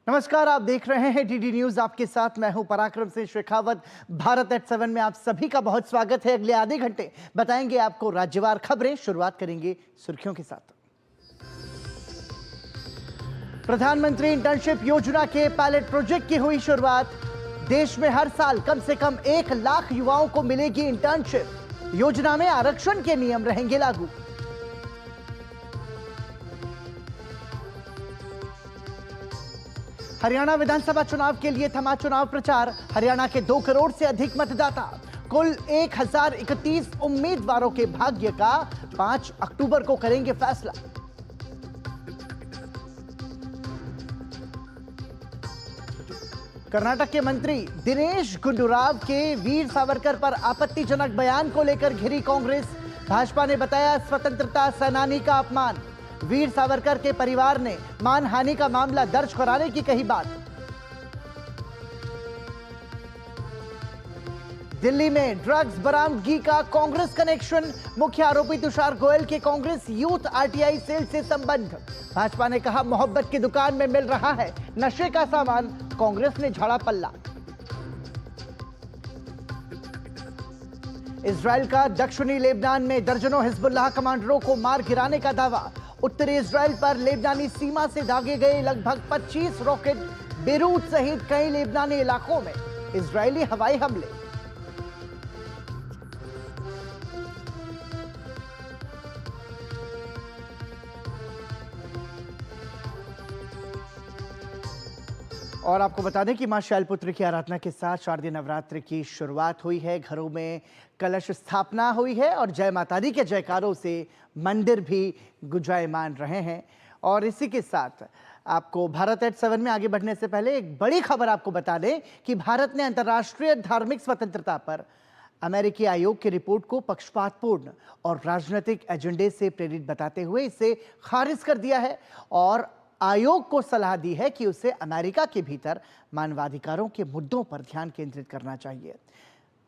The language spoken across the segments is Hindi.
नमस्कार, आप देख रहे हैं डीडी न्यूज। आपके साथ मैं हूं पराक्रम सिंह शेखावत। भारत एट 7 में आप सभी का बहुत स्वागत है। अगले आधे घंटे बताएंगे आपको राज्यवार खबरें। शुरुआत करेंगे सुर्खियों के साथ। प्रधानमंत्री इंटर्नशिप योजना के पायलट प्रोजेक्ट की हुई शुरुआत। देश में हर साल कम से कम 1 लाख युवाओं को मिलेगी इंटर्नशिप। योजना में आरक्षण के नियम रहेंगे लागू। हरियाणा विधानसभा चुनाव के लिए थमा चुनाव प्रचार। हरियाणा के 2 करोड़ से अधिक मतदाता, कुल 1031 उम्मीदवारों के भाग्य का 5 अक्टूबर को करेंगे फैसला। कर्नाटक के मंत्री दिनेश गुंडूराव के वीर सावरकर पर आपत्तिजनक बयान को लेकर घिरी कांग्रेस। भाजपा ने बताया स्वतंत्रता सेनानी का अपमान। वीर सावरकर के परिवार ने मानहानि का मामला दर्ज कराने की कही बात। दिल्ली में ड्रग्स बरामदगी का कांग्रेस कनेक्शन। मुख्य आरोपी तुषार गोयल के कांग्रेस यूथ आरटीआई सेल से संबंध। भाजपा ने कहा मोहब्बत की दुकान में मिल रहा है नशे का सामान। कांग्रेस ने झाड़ा पल्ला। इजराइल का दक्षिणी लेबनान में दर्जनों हिजबुल्लाह कमांडरों को मार गिराने का दावा। उत्तरी इजराइल पर लेबनानी सीमा से दागे गए लगभग 25 रॉकेट। बेरूत सहित कई लेबनानी इलाकों में इजरायली हवाई हमले। और आपको बता दें कि मां शैलपुत्री की आराधना के साथ शारदीय नवरात्रि की शुरुआत हुई है। घरों में कलश स्थापना हुई है और जय माता दी के जयकारों से मंदिर भी गुंजायमान रहे हैं। और इसी के साथ आपको भारत एट 7 में आगे बढ़ने से पहले एक बड़ी खबर आपको बता दें कि भारत ने अंतर्राष्ट्रीय धार्मिक स्वतंत्रता पर अमेरिकी आयोग की रिपोर्ट को पक्षपातपूर्ण और राजनीतिक एजेंडे से प्रेरित बताते हुए इसे खारिज कर दिया है और आयोग को सलाह दी है कि उसे अमेरिका के भीतर मानवाधिकारों के मुद्दों पर ध्यान केंद्रित करना चाहिए।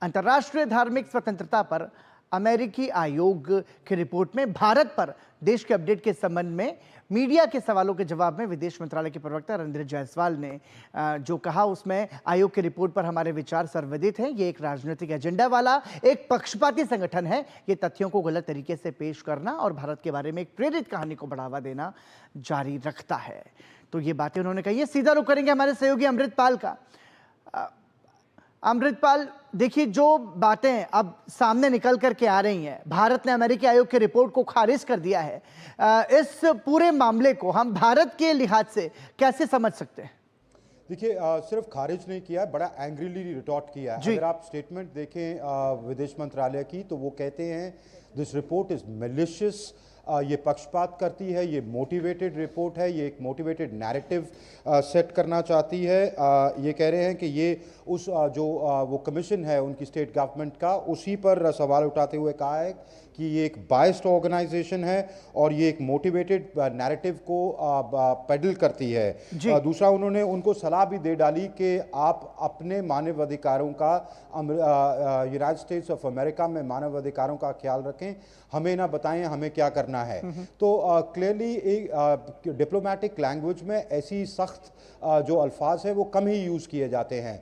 अंतर्राष्ट्रीय धार्मिक स्वतंत्रता पर अमेरिकी आयोग की रिपोर्ट में भारत पर देश के अपडेट के संबंध में मीडिया के सवालों के जवाब में विदेश मंत्रालय के प्रवक्ता रणधीर जायसवाल ने जो कहा उसमें आयोग की रिपोर्ट पर हमारे विचार सर्वविदित हैं। ये एक राजनीतिक एजेंडा वाला एक पक्षपाती संगठन है। ये तथ्यों को गलत तरीके से पेश करना और भारत के बारे में एक प्रेरित कहानी को बढ़ावा देना जारी रखता है। तो ये बातें उन्होंने कही है। सीधा रुख करेंगे हमारे सहयोगी अमृतपाल का। अमृतपाल, देखिए जो बातें अब सामने निकल करके आ रही हैं, भारत ने अमेरिकी आयोग की रिपोर्ट को खारिज कर दिया है। इस पूरे मामले को हम भारत के लिहाज से कैसे समझ सकते हैं? देखिए, सिर्फ खारिज नहीं किया, बड़ा एंग्रीली रिटॉर्ट किया है। अगर आप स्टेटमेंट देखें विदेश मंत्रालय की तो वो कहते हैं दिस रिपोर्ट इज मैलिशियस। ये पक्षपात करती है, ये मोटिवेटेड रिपोर्ट है, ये एक मोटिवेटेड नैरेटिव सेट करना चाहती है। ये कह रहे हैं कि ये उस वो कमीशन है उनकी स्टेट गवर्नमेंट का, उसी पर सवाल उठाते हुए कहा है कि ये एक बायस्ड ऑर्गेनाइजेशन है और ये एक मोटिवेटेड नैरेटिव को पेडल करती है। दूसरा, उन्होंने उनको सलाह भी दे डाली कि आप अपने मानवाधिकारों का यूनाइटेड स्टेट्स ऑफ अमेरिका में मानवाधिकारों का ख्याल रखें, हमें ना बताएं हमें क्या करना है। तो क्लियरली एक डिप्लोमेटिक लैंग्वेज में ऐसी सख्त जो अल्फाज है वो कम ही यूज़ किए जाते हैं।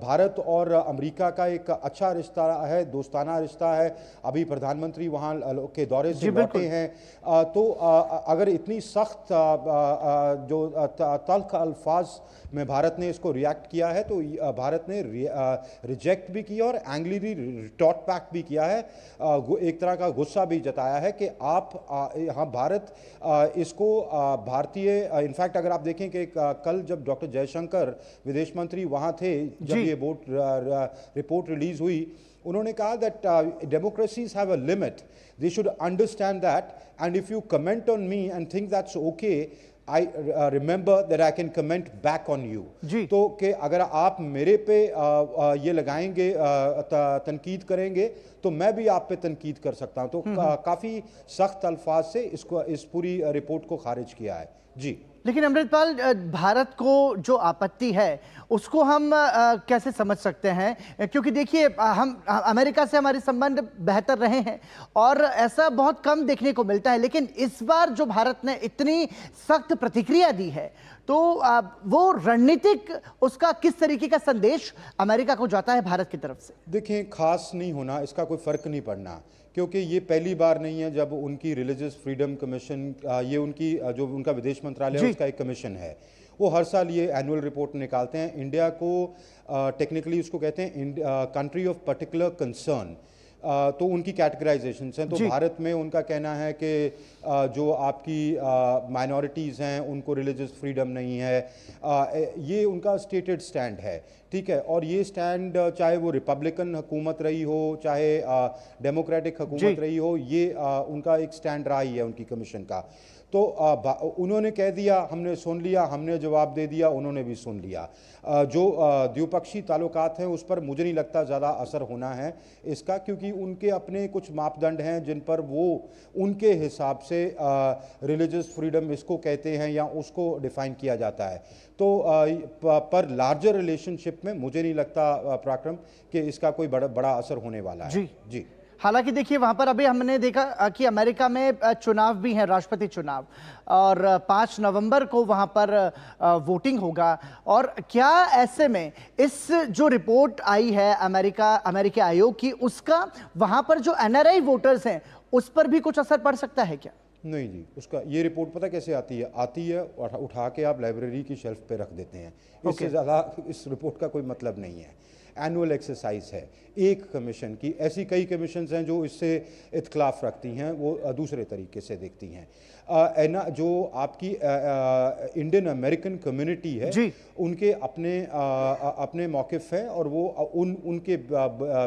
भारत और अमेरिका का एक अच्छा रिश्ता है, दोस्ताना रिश्ता है। अभी प्रधानमंत्री वहाँ के दौरे से लौटे हैं। तो अगर इतनी सख्त जो तल्ख अल्फाज में भारत ने इसको रिएक्ट किया है तो भारत ने रिजेक्ट भी किया और एंग्रीली रिटॉर्ट बैक भी किया है। एक तरह का गुस्सा भी जताया है कि आप यहाँ भारत इसको भारतीय इनफैक्ट अगर आप देखें कि कल जब डॉक्टर जयशंकर विदेश मंत्री वहाँ थे, जब ये रिपोर्ट रिलीज हुई, उन्होंने कहा that democracies have a limit, they should understand that, and if you comment on me and think that's okay, I remember that I can comment back on you. तो कि अगर आप मेरे पे ये लगाएंगे, तनकीद करेंगे, तो मैं भी आप पे तनकीद कर सकता हूं। तो काफ़ी सख्त अल्फाज से इस पूरी रिपोर्ट को खारिज किया है। जी, लेकिन अमृतपाल, भारत को जो आपत्ति है उसको हम कैसे समझ सकते हैं? क्योंकि देखिए, हम अमेरिका से हमारे संबंध बेहतर रहे हैं और ऐसा बहुत कम देखने को मिलता है, लेकिन इस बार जो भारत ने इतनी सख्त प्रतिक्रिया दी है तो वो रणनीतिक उसका किस तरीके का संदेश अमेरिका को जाता है भारत की तरफ से? देखें, खास नहीं होना, इसका कोई फर्क नहीं पड़ना, क्योंकि ये पहली बार नहीं है जब उनकी रिलीजियस फ्रीडम कमीशन, ये उनकी जो उनका विदेश मंत्रालय है उसका एक कमीशन है, वो हर साल ये एनुअल रिपोर्ट निकालते हैं। इंडिया को टेक्निकली उसको कहते हैं कंट्री ऑफ पर्टिकुलर कंसर्न, तो उनकी कैटेगराइजेशन हैं। तो भारत में उनका कहना है कि जो आपकी माइनॉरिटीज़ हैं उनको रिलीजियस फ्रीडम नहीं है, ये उनका स्टेटेड स्टैंड है, ठीक है। और ये स्टैंड चाहे वो रिपब्लिकन हुकूमत रही हो चाहे डेमोक्रेटिक हुकूमत रही हो, ये उनका एक स्टैंड रहा ही है उनकी कमीशन का। तो उन्होंने कह दिया, हमने सुन लिया, हमने जवाब दे दिया, उन्होंने भी सुन लिया। जो द्विपक्षीय ताल्लुकात हैं उस पर मुझे नहीं लगता ज़्यादा असर होना है इसका, क्योंकि उनके अपने कुछ मापदंड हैं जिन पर वो उनके हिसाब से रिलीजियस फ्रीडम इसको कहते हैं या उसको डिफ़ाइन किया जाता है। तो पर लार्जर रिलेशनशिप में मुझे नहीं लगता पराक्रम कि इसका कोई बड़ा असर होने वाला है। जी। हालांकि देखिए वहां पर अभी हमने देखा कि अमेरिका में चुनाव भी है, राष्ट्रपति चुनाव, और 5 नवंबर को वहां पर वोटिंग होगा। और क्या ऐसे में इस जो रिपोर्ट आई है अमेरिकी आयोग की, उसका वहां पर जो एनआरआई वोटर्स हैं उस पर भी कुछ असर पड़ सकता है क्या? नहीं जी, उसका ये रिपोर्ट पता कैसे आती है उठा के आप लाइब्रेरी की शेल्फ पे रख देते हैं। इससे ज़्यादा इस रिपोर्ट का कोई मतलब नहीं है। एनुअल एक्सरसाइज है एक कमीशन की, ऐसी कई कमीशंस हैं जो इससे इख्तलाफ रखती हैं, वो दूसरे तरीके से देखती हैं। जो आपकी इंडियन अमेरिकन कम्युनिटी है उनके अपने मौक़िफ़ हैं और वो उनके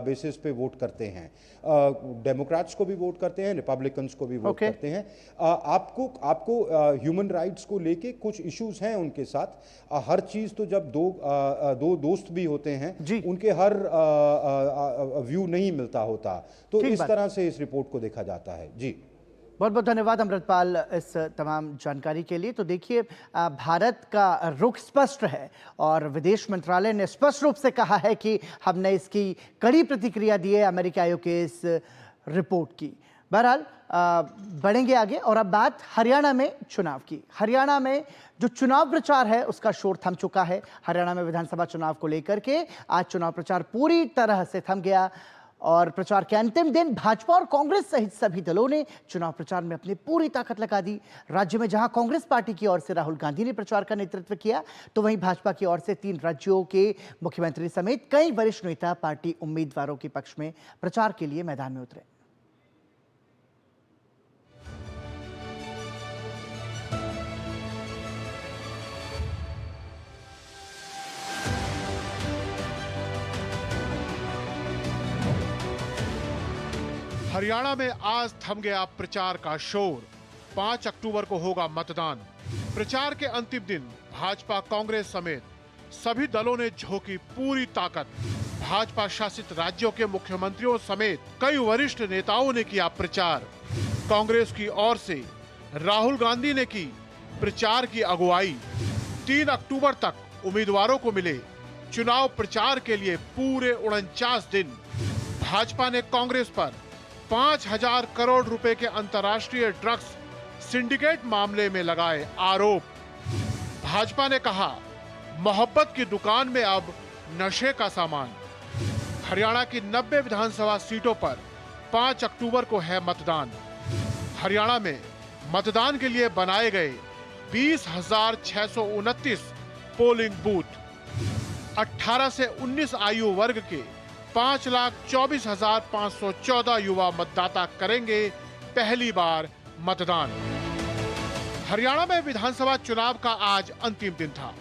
बेसिस पे वोट करते हैं। डेमोक्रेट्स को भी वोट करते हैं, रिपब्लिकन्स को भी वोट करते हैं। आपको ह्यूमन राइट्स को लेके कुछ इश्यूज हैं उनके साथ। हर चीज़ तो जब दो दोस्त भी होते हैं उनके हर व्यू नहीं मिलता होता, तो इस तरह से इस रिपोर्ट को देखा जाता है। जी, बहुत बहुत धन्यवाद अमृतपाल इस तमाम जानकारी के लिए। तो देखिए भारत का रुख स्पष्ट है और विदेश मंत्रालय ने स्पष्ट रूप से कहा है कि हमने इसकी कड़ी प्रतिक्रिया दी है अमेरिकी आयोग के इस रिपोर्ट की। बहरहाल बढ़ेंगे आगे और अब बात हरियाणा में चुनाव की। हरियाणा में जो चुनाव प्रचार है उसका शोर थम चुका है। हरियाणा में विधानसभा चुनाव को लेकर के आज चुनाव प्रचार पूरी तरह से थम गया और प्रचार के अंतिम दिन भाजपा और कांग्रेस सहित सभी दलों ने चुनाव प्रचार में अपनी पूरी ताकत लगा दी। राज्य में जहां कांग्रेस पार्टी की ओर से राहुल गांधी ने प्रचार का नेतृत्व किया, तो वहीं भाजपा की ओर से 3 राज्यों के मुख्यमंत्री समेत कई वरिष्ठ नेता पार्टी उम्मीदवारों के पक्ष में प्रचार के लिए मैदान में उतरे। हरियाणा में आज थम गया प्रचार का शोर। 5 अक्टूबर को होगा मतदान। प्रचार के अंतिम दिन भाजपा कांग्रेस समेत सभी दलों ने झोंकी पूरी ताकत। भाजपा शासित राज्यों के मुख्यमंत्रियों समेत कई वरिष्ठ नेताओं ने किया प्रचार। कांग्रेस की ओर से राहुल गांधी ने की प्रचार की अगुवाई। 3 अक्टूबर तक उम्मीदवारों को मिले चुनाव प्रचार के लिए पूरे 49 दिन। भाजपा ने कांग्रेस पर 5,000 करोड़ रुपए के अंतर्राष्ट्रीय ड्रग्स सिंडिकेट मामले में लगाए आरोप। भाजपा ने कहा मोहब्बत की दुकान में अब नशे का सामान। हरियाणा की 90 विधानसभा सीटों पर 5 अक्टूबर को है मतदान। हरियाणा में मतदान के लिए बनाए गए 20,629 पोलिंग बूथ। 18 से 19 आयु वर्ग के 5,24,514 युवा मतदाता करेंगे पहली बार मतदान। हरियाणा में विधानसभा चुनाव का आज अंतिम दिन था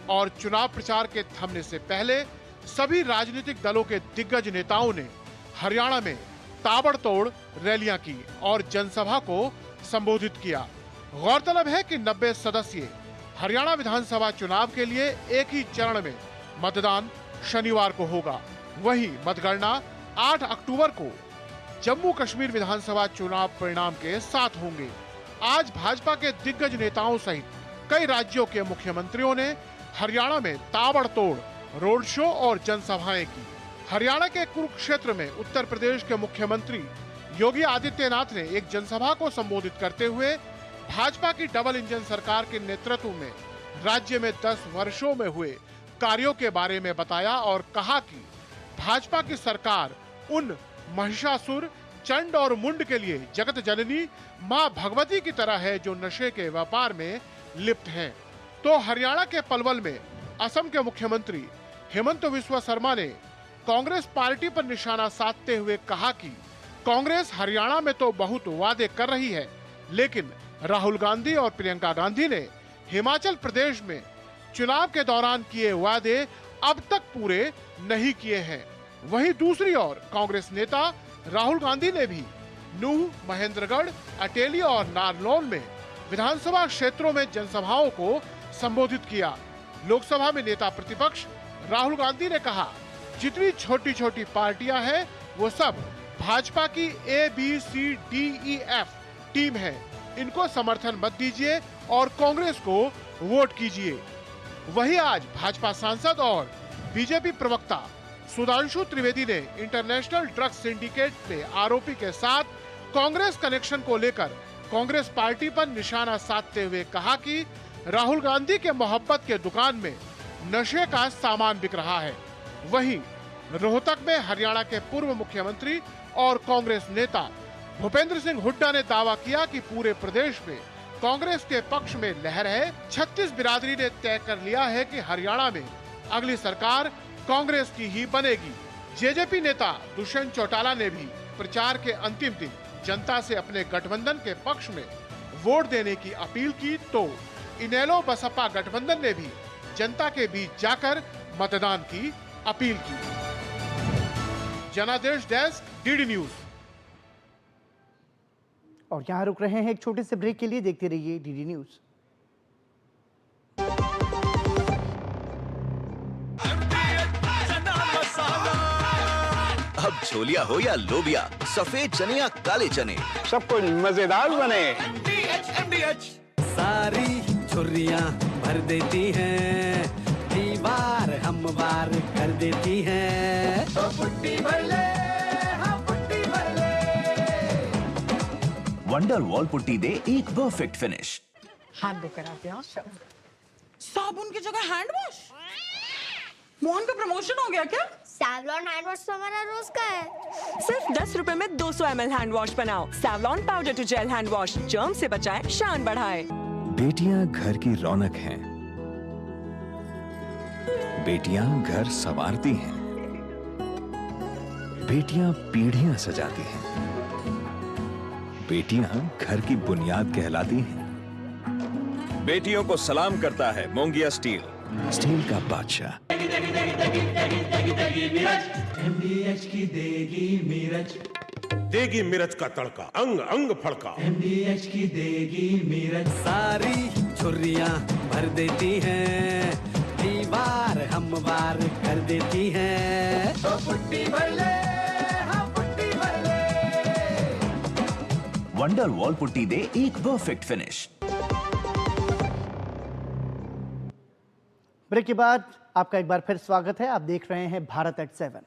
और चुनाव प्रचार के थमने से पहले सभी राजनीतिक दलों के दिग्गज नेताओं ने हरियाणा में ताबड़तोड़ रैलियां की और जनसभा को संबोधित किया। गौरतलब है कि 90 सदस्यीय हरियाणा विधानसभा चुनाव के लिए एक ही चरण में मतदान शनिवार को होगा। वहीं मतगणना 8 अक्टूबर को जम्मू कश्मीर विधानसभा चुनाव परिणाम के साथ होंगे। आज भाजपा के दिग्गज नेताओं सहित कई राज्यों के मुख्यमंत्रियों ने हरियाणा में ताबड़तोड़ रोड शो और जनसभाएं की। हरियाणा के कुरुक्षेत्र में उत्तर प्रदेश के मुख्यमंत्री योगी आदित्यनाथ ने एक जनसभा को संबोधित करते हुए भाजपा की डबल इंजन सरकार के नेतृत्व में राज्य में 10 वर्षों में हुए कार्यों के बारे में बताया और कहा कि भाजपा की सरकार उन महिषासुर, चंड और मुंड के लिए जगत जननी मां भगवती की तरह है जो नशे के व्यापार में लिप्त हैं। तो हरियाणा के पलवल में असम के मुख्यमंत्री हेमंत बिस्वा शर्मा ने कांग्रेस पार्टी पर निशाना साधते हुए कहा कि कांग्रेस हरियाणा में तो बहुत वादे कर रही है, लेकिन राहुल गांधी और प्रियंका गांधी ने हिमाचल प्रदेश में चुनाव के दौरान किए वादे अब तक पूरे नहीं किए हैं। वहीं दूसरी ओर कांग्रेस नेता राहुल गांधी ने भी नूह, महेंद्रगढ़, अटेली और नारनौल में विधानसभा क्षेत्रों में जनसभाओं को संबोधित किया। लोकसभा में नेता प्रतिपक्ष राहुल गांधी ने कहा, जितनी छोटी छोटी पार्टियां हैं वो सब भाजपा की ABCDEF टीम है, इनको समर्थन मत दीजिए और कांग्रेस को वोट कीजिए। वहीं आज भाजपा सांसद और बीजेपी प्रवक्ता सुधांशु त्रिवेदी ने इंटरनेशनल ड्रग्स सिंडिकेट में आरोपी के साथ कांग्रेस कनेक्शन को लेकर कांग्रेस पार्टी पर निशाना साधते हुए कहा कि राहुल गांधी के मोहब्बत के दुकान में नशे का सामान बिक रहा है। वहीं रोहतक में हरियाणा के पूर्व मुख्यमंत्री और कांग्रेस नेता भूपेंद्र सिंह हुड्डा ने दावा किया कि पूरे प्रदेश में कांग्रेस के पक्ष में लहर है। 36 बिरादरी ने तय कर लिया है कि हरियाणा में अगली सरकार कांग्रेस की ही बनेगी। जेजेपी नेता दुष्यंत चौटाला ने भी प्रचार के अंतिम दिन जनता से अपने गठबंधन के पक्ष में वोट देने की अपील की, तो इनेलो बसपा गठबंधन ने भी जनता के बीच जाकर मतदान की अपील की। जनादेश डेस्क, डीडी न्यूज। और यहाँ रुक रहे हैं एक छोटे से ब्रेक के लिए। देखते रहिए डीडी न्यूज। अब छोलिया हो या लोबिया, सफेद चने या काले चने, सब कुछ मजेदार बने। सारी छुर्रियाँ भर देती हैं, दीवार हमवार कर देती हैं। तो पुट्टी भर ले, हाँ पुट्टी भर ले। वंडर वॉल पुट्टी दे एक परफेक्ट फिनिश। हाथ धोकर आते हैं। साबुन की जगह हैंड वॉश। मोहन का प्रमोशन हो गया क्या? सैवलॉन हैंड वॉश तो हमारा रोज का है। सिर्फ 10 रुपए में 200 ml हैंड वॉश बनाओ। Savlon powder to gel hand wash, germ से बचाए, शान बढ़ाए। बेटियां घर की रौनक हैं। बेटियां घर संवारती हैं। बेटियां पीढ़ियां सजाती हैं। बेटियां घर की बुनियाद कहलाती हैं। बेटियों को सलाम करता है मोंगिया स्टील, स्टील का बादशाह। MDH की देगी मिर्च, देगी मिर्च का तड़का, अंग अंग फड़का। MDH की देगी मिर्च। सारी छुर्रियाँ भर देती हैं, दीवार हमवार कर देती हैं। तो पुट्टी भर ले, हाँ पुट्टी भर ले। वंडर वॉल पुट्टी दे एक परफेक्ट फिनिश। ब्रेक के बाद आपका एक बार फिर स्वागत है। आप देख रहे हैं भारत एट 7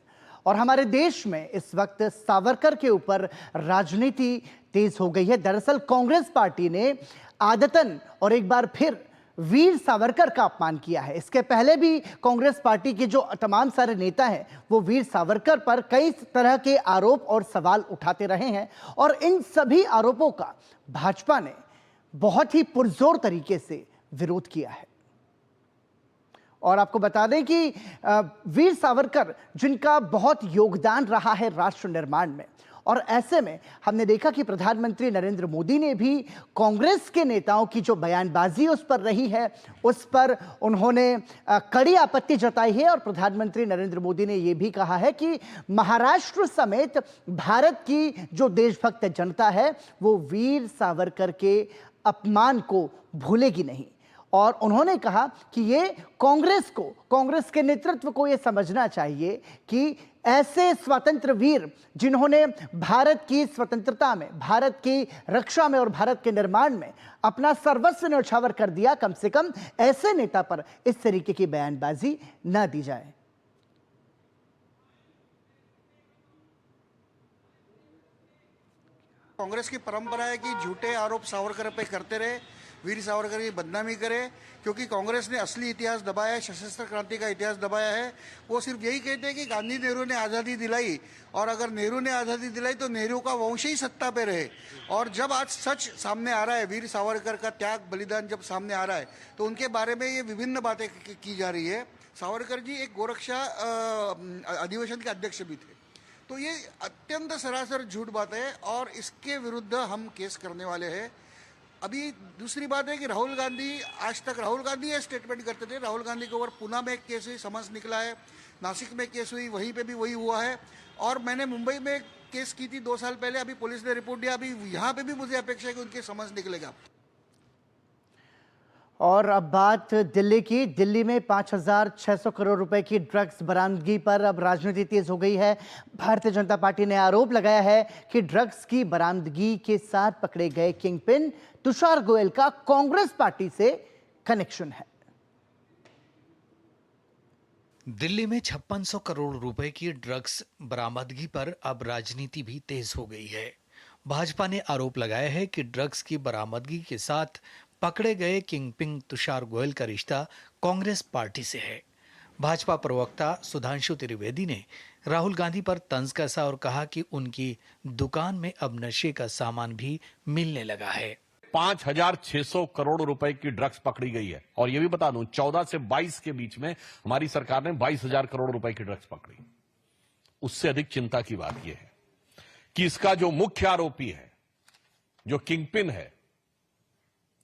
और हमारे देश में इस वक्त सावरकर के ऊपर राजनीति तेज हो गई है। दरअसल कांग्रेस पार्टी ने आदतन और एक बार फिर वीर सावरकर का अपमान किया है। इसके पहले भी कांग्रेस पार्टी के जो तमाम सारे नेता हैं वो वीर सावरकर पर कई तरह के आरोप और सवाल उठाते रहे हैं और इन सभी आरोपों का भाजपा ने बहुत ही पुरजोर तरीके से विरोध किया है। और आपको बता दें कि वीर सावरकर जिनका बहुत योगदान रहा है राष्ट्र निर्माण में, और ऐसे में हमने देखा कि प्रधानमंत्री नरेंद्र मोदी ने भी कांग्रेस के नेताओं की जो बयानबाजी उस पर रही है उस पर उन्होंने कड़ी आपत्ति जताई है। और प्रधानमंत्री नरेंद्र मोदी ने यह भी कहा है कि महाराष्ट्र समेत भारत की जो देशभक्त जनता है वो वीर सावरकर के अपमान को भूलेगी नहीं। और उन्होंने कहा कि ये कांग्रेस के नेतृत्व को ये समझना चाहिए कि ऐसे स्वतंत्र वीर जिन्होंने भारत की स्वतंत्रता में, भारत की रक्षा में और भारत के निर्माण में अपना सर्वस्व न्यौछावर कर दिया, कम से कम ऐसे नेता पर इस तरीके की बयानबाजी न दी जाए। कांग्रेस की परंपरा है कि झूठे आरोप सावरकर पे करते रहे, वीर सावरकर की बदनामी करे, क्योंकि कांग्रेस ने असली इतिहास दबाया है, सशस्त्र क्रांति का इतिहास दबाया है। वो सिर्फ यही कहते हैं कि गांधी नेहरू ने आज़ादी दिलाई, और अगर नेहरू ने आज़ादी दिलाई तो नेहरू का वंश ही सत्ता पे रहे। और जब आज सच सामने आ रहा है, वीर सावरकर का त्याग बलिदान जब सामने आ रहा है, तो उनके बारे में ये विभिन्न बातें की जा रही है। सावरकर जी एक गोरक्षा अधिवेशन के अध्यक्ष भी थे। तो ये अत्यंत सरासर झूठ बात है और इसके विरुद्ध हम केस करने वाले हैं। अभी दूसरी बात है कि राहुल गांधी, आज तक राहुल गांधी ये स्टेटमेंट करते थे। राहुल गांधी के ऊपर पुणे में एक केस हुई, समन्स निकला है, नासिक में केस हुई, वहीं पे भी वही हुआ है। और मैंने मुंबई में केस की थी 2 साल पहले, अभी पुलिस ने रिपोर्ट दिया, अभी यहाँ पे भी मुझे अपेक्षा है कि उनके समन्स निकलेगा। और अब बात दिल्ली की। दिल्ली में 5,600 करोड़ रुपए की ड्रग्स बरामदगी पर अब राजनीति तेज हो गई है। भारतीय जनता पार्टी ने आरोप लगाया है कि ड्रग्स की बरामदगी के साथ पकड़े गए किंगपिन तुषार गोयल का कांग्रेस पार्टी से कनेक्शन है। दिल्ली में 5600 करोड़ रुपए की ड्रग्स बरामदगी पर अब राजनीति भी तेज हो गई है। भाजपा ने आरोप लगाया है कि ड्रग्स की बरामदगी के साथ पकड़े गए किंगपिन तुषार गोयल का रिश्ता कांग्रेस पार्टी से है। भाजपा प्रवक्ता सुधांशु त्रिवेदी ने राहुल गांधी पर तंज कसा और कहा कि उनकी दुकान में अब नशे का सामान भी मिलने लगा है। 5,600 करोड़ रुपए की ड्रग्स पकड़ी गई है। और यह भी बता दूं, 14 से 22 के बीच में हमारी सरकार ने 22,000 करोड़ रुपए की ड्रग्स पकड़ी। उससे अधिक चिंता की बात यह है कि इसका जो मुख्य आरोपी है, जो किंगपिन है,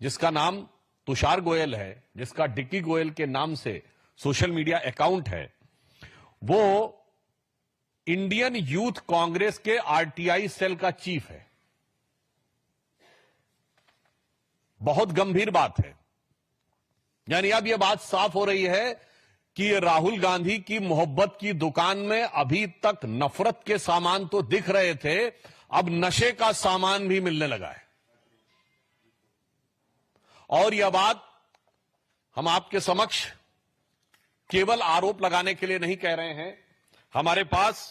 जिसका नाम तुषार गोयल है, जिसका डिक्की गोयल के नाम से सोशल मीडिया अकाउंट है, वो इंडियन यूथ कांग्रेस के आरटीआई सेल का चीफ है। बहुत गंभीर बात है। यानी अब यह बात साफ हो रही है कि राहुल गांधी की मोहब्बत की दुकान में अभी तक नफरत के सामान तो दिख रहे थे, अब नशे का सामान भी मिलने लगा है। और यह बात हम आपके समक्ष केवल आरोप लगाने के लिए नहीं कह रहे हैं। हमारे पास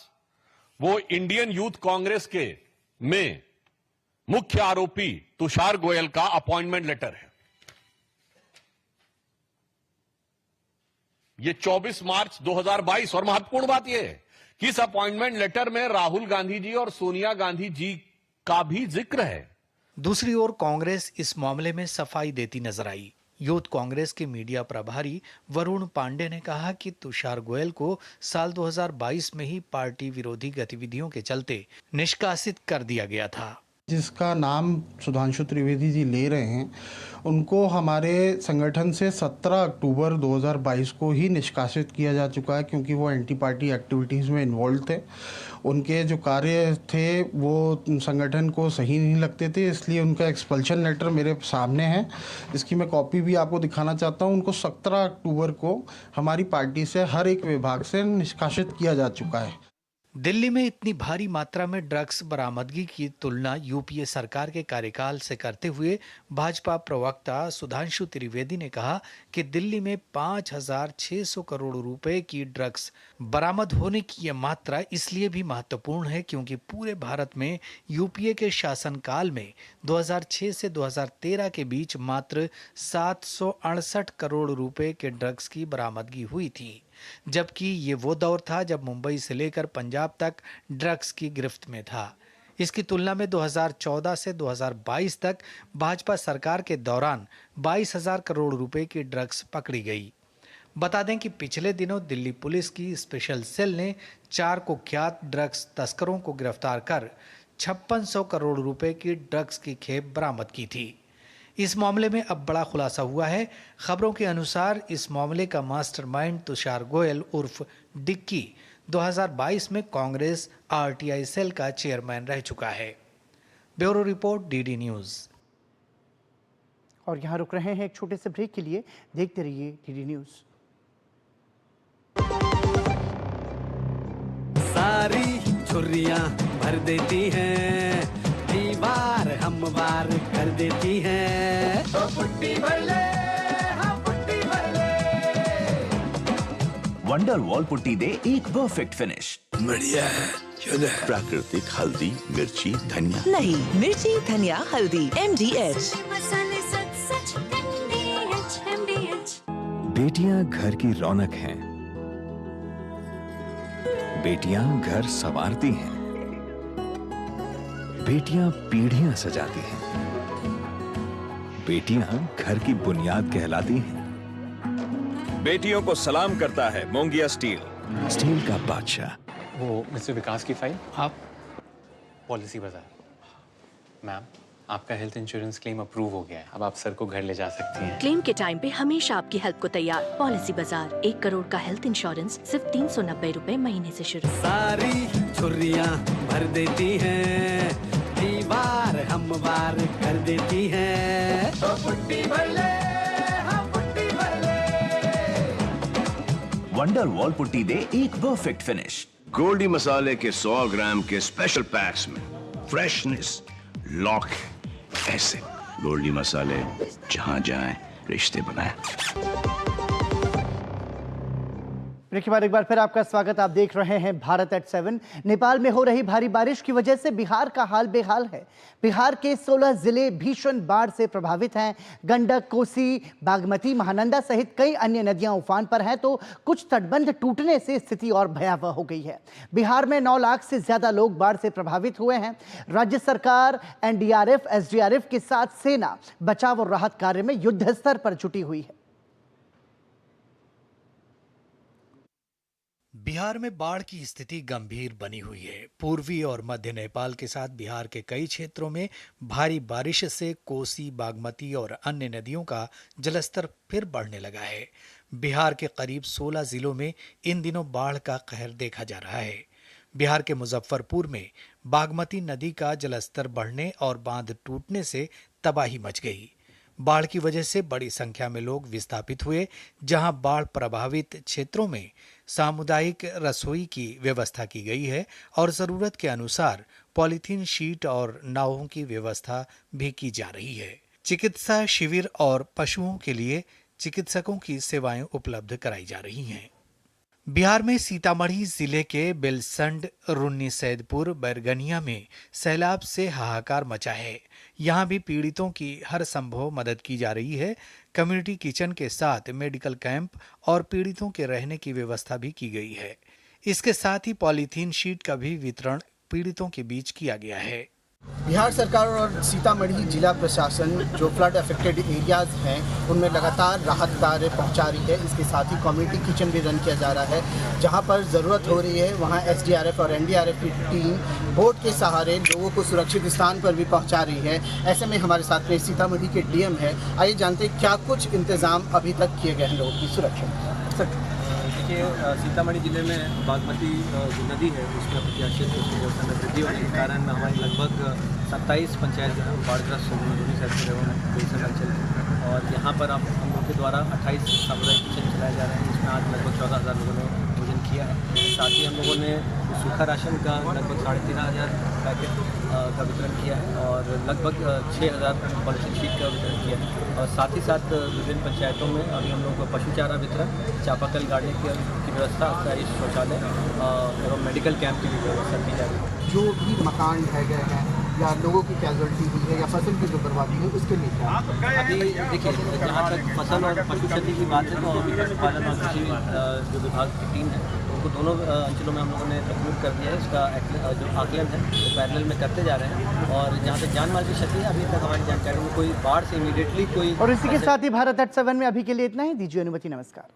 वो इंडियन यूथ कांग्रेस के में मुख्य आरोपी तुषार गोयल का अपॉइंटमेंट लेटर है। ये 24 मार्च 2022। और महत्वपूर्ण बात यह है कि इस अपॉइंटमेंट लेटर में राहुल गांधी जी और सोनिया गांधी जी का भी जिक्र है। दूसरी ओर कांग्रेस इस मामले में सफाई देती नजर आई। यूथ कांग्रेस के मीडिया प्रभारी वरुण पांडे ने कहा कि तुषार गोयल को साल 2022 में ही पार्टी विरोधी गतिविधियों के चलते निष्कासित कर दिया गया था। जिसका नाम सुधांशु त्रिवेदी जी ले रहे हैं, उनको हमारे संगठन से 17 अक्टूबर 2022 को ही निष्कासित किया जा चुका है, क्योंकि वो एंटी पार्टी एक्टिविटीज़ में इन्वॉल्व थे। उनके जो कार्य थे वो संगठन को सही नहीं लगते थे, इसलिए उनका एक्सपल्शन लेटर मेरे सामने है, जिसकी मैं कॉपी भी आपको दिखाना चाहता हूँ। उनको 17 अक्टूबर को हमारी पार्टी से हर एक विभाग से निष्कासित किया जा चुका है। दिल्ली में इतनी भारी मात्रा में ड्रग्स बरामदगी की तुलना यूपीए सरकार के कार्यकाल से करते हुए भाजपा प्रवक्ता सुधांशु त्रिवेदी ने कहा कि दिल्ली में 5,600 करोड़ रुपए की ड्रग्स बरामद होने की यह मात्रा इसलिए भी महत्वपूर्ण है क्योंकि पूरे भारत में यूपीए के शासनकाल में 2006 से 2013 के बीच मात्र 768 करोड़ रुपए के ड्रग्स की बरामदगी हुई थी, जबकि ये वो दौर था जब मुंबई से लेकर पंजाब तक ड्रग्स की गिरफ्त में था। इसकी तुलना में 2014 से 2022 तक भाजपा सरकार के दौरान 22,000 करोड़ रुपए की ड्रग्स पकड़ी गई। बता दें कि पिछले दिनों दिल्ली पुलिस की स्पेशल सेल ने 4 कुख्यात ड्रग्स तस्करों को गिरफ्तार कर 5600 करोड़ रुपए की ड्रग्स की खेप बरामद की थी। इस मामले में अब बड़ा खुलासा हुआ है। खबरों के अनुसार इस मामले का मास्टरमाइंड तुषार गोयल उर्फ डिक्की 2022 में कांग्रेस आरटीआई सेल का चेयरमैन रह चुका है। Bureau report, DD news. और यहाँ रुक रहे हैं एक छोटे से ब्रेक के लिए। देखते रहिए डीडी न्यूज। सारी छुर्रियां भर देती हैं, दीवार हमवार कर देती हैं। तो पुट्टी भर ले, हाँ पुट्टी भर ले। वंडर वॉल पुट्टी दे एक परफेक्ट फिनिश। बढ़िया है। प्राकृतिक हल्दी, मिर्ची, धनिया। नहीं, मिर्ची, धनिया, हल्दी, MDH। मसाले सच बेटियां घर की रौनक हैं। बेटियां घर संवारती हैं। बेटियां पीढ़ियां सजाती हैं। बेटियां घर की बुनियाद कहलाती हैं। बेटियों को सलाम करता है मोंगिया स्टील, स्टील का बादशाह। वो मिस्टर विकास की फाइल आप पॉलिसी बाजार। मैम, आपका हेल्थ इंश्योरेंस क्लेम अप्रूव हो गया है। अब आप सर को घर ले जा सकती हैं। क्लेम के टाइम पे हमेशा आपकी हेल्प को तैयार। पॉलिसी बाजार, 1 करोड़ का हेल्थ इंश्योरेंस सिर्फ 390 रुपए महीने से शुरू। सारी झुर्रियाँ भर देती हैं, दीवार हमवार कर देती हैं। तो पुट्टी भर ले, हाँ पुट्टी भर ले। वंडर वॉल पुट्टी दे एक परफेक्ट फिनिश। गोल्डी मसाले के 100 ग्राम के स्पेशल पैक्स में फ्रेशनेस लॉक है। ऐसे गोल्डी मसाले जहां जाएं रिश्ते बनाएं। ब्रेक के बाद एक बार फिर आपका स्वागत। आप देख रहे हैं भारत एट 7। नेपाल में हो रही भारी बारिश की वजह से बिहार का हाल बेहाल है। बिहार के 16 जिले भीषण बाढ़ से प्रभावित हैं। गंडक, कोसी, बागमती, महानंदा सहित कई अन्य नदियां उफान पर हैं, तो कुछ तटबंध टूटने से स्थिति और भयावह हो गई है। बिहार में 9 लाख से ज्यादा लोग बाढ़ से प्रभावित हुए हैं। राज्य सरकार एनडीआरएफ, एसडीआरएफ के साथ सेना बचाव और राहत कार्य में युद्ध स्तर पर जुटी हुई है। बिहार में बाढ़ की स्थिति गंभीर बनी हुई है। पूर्वी और मध्य नेपाल के साथ बिहार के कई क्षेत्रों में भारी बारिश से कोसी, बागमती और अन्य नदियों का जलस्तर फिर बढ़ने लगा है। बिहार के करीब 16 जिलों में इन दिनों बाढ़ का कहर देखा जा रहा है। बिहार के मुजफ्फरपुर में बागमती नदी का जलस्तर बढ़ने और बांध टूटने से तबाही मच गई। बाढ़ की वजह से बड़ी संख्या में लोग विस्थापित हुए। जहां बाढ़ प्रभावित क्षेत्रों में सामुदायिक रसोई की व्यवस्था की गई है और जरूरत के अनुसार पॉलीथीन शीट और नावों की व्यवस्था भी की जा रही है। चिकित्सा शिविर और पशुओं के लिए चिकित्सकों की सेवाएं उपलब्ध कराई जा रही हैं। बिहार में सीतामढ़ी जिले के बेलसंड, रुन्नीसैदपुर, बैरगनिया में सैलाब से हाहाकार मचा है। यहाँ भी पीड़ितों की हर संभव मदद की जा रही है। कम्युनिटी किचन के साथ मेडिकल कैंप और पीड़ितों के रहने की व्यवस्था भी की गई है। इसके साथ ही पॉलीथीन शीट का भी वितरण पीड़ितों के बीच किया गया है। बिहार सरकार और सीतामढ़ी जिला प्रशासन जो फ्लड अफेक्टेड एरियाज हैं उनमें लगातार राहत कार्य पहुंचा रही है। इसके साथ ही कम्युनिटी किचन भी रन किया जा रहा है। जहां पर ज़रूरत हो रही है वहां एसडीआरएफ और एनडीआरएफ की टीम बोट के सहारे लोगों को सुरक्षित स्थान पर भी पहुंचा रही है। ऐसे में हमारे साथ में सीतामढ़ी के डीएम है। आइए जानते हैं क्या कुछ इंतजाम अभी तक किए गए हैं लोगों की सुरक्षा। देखिए, सीतामढ़ी जिले में बागमती जो नदी है उसमें अप्रत्याशित व्यवस्था में वृद्धि होने के कारण हमारी लगभग 27 पंचायत जो है बाढ़ग्रस्त हो गई अंचल और यहाँ पर अब हम लोग के द्वारा 28 सामुदायिक किचन चलाए जा रहे हैं, जिसमें आज लगभग 14,000 लोगों ने भोजन किया है। साथ ही हम लोगों ने सूखा राशन का लगभग 13,500 पैकेट का वितरण किया है और लगभग 6,000 पॉलीथीन शीट का वितरण किया है। और साथ ही साथ विभिन्न पंचायतों में अभी हम लोग पशु चारा वितरण, चापाकल गाड़ने की व्यवस्था, शौचालय एवं मेडिकल कैंप की भी व्यवस्था की जा रही है। जो भी मकान ढह गए हैं या लोगों की कैजुअलिटी हुई है या फसल की जो बर्बादी है उसके लिए क्या? अभी देखिए, जहाँ तक फसल और पशु क्षति की बात है तो अभी पशुपालन और कृषि जो विभाग की टीम है उनको दोनों अंचलों में हम लोगों ने रिक्रूट कर दिया है। इसका जो आकलन है वो पैरेलल में करते जा रहे हैं और जहाँ तक जान माल की क्षति है अभी तक हमारी जानकारी में कोई बाढ़ से इमीडिएटली कोई। और इसी के साथ ही भारत एट 7 में अभी के लिए इतना ही। दीजिए अनुमति, नमस्कार।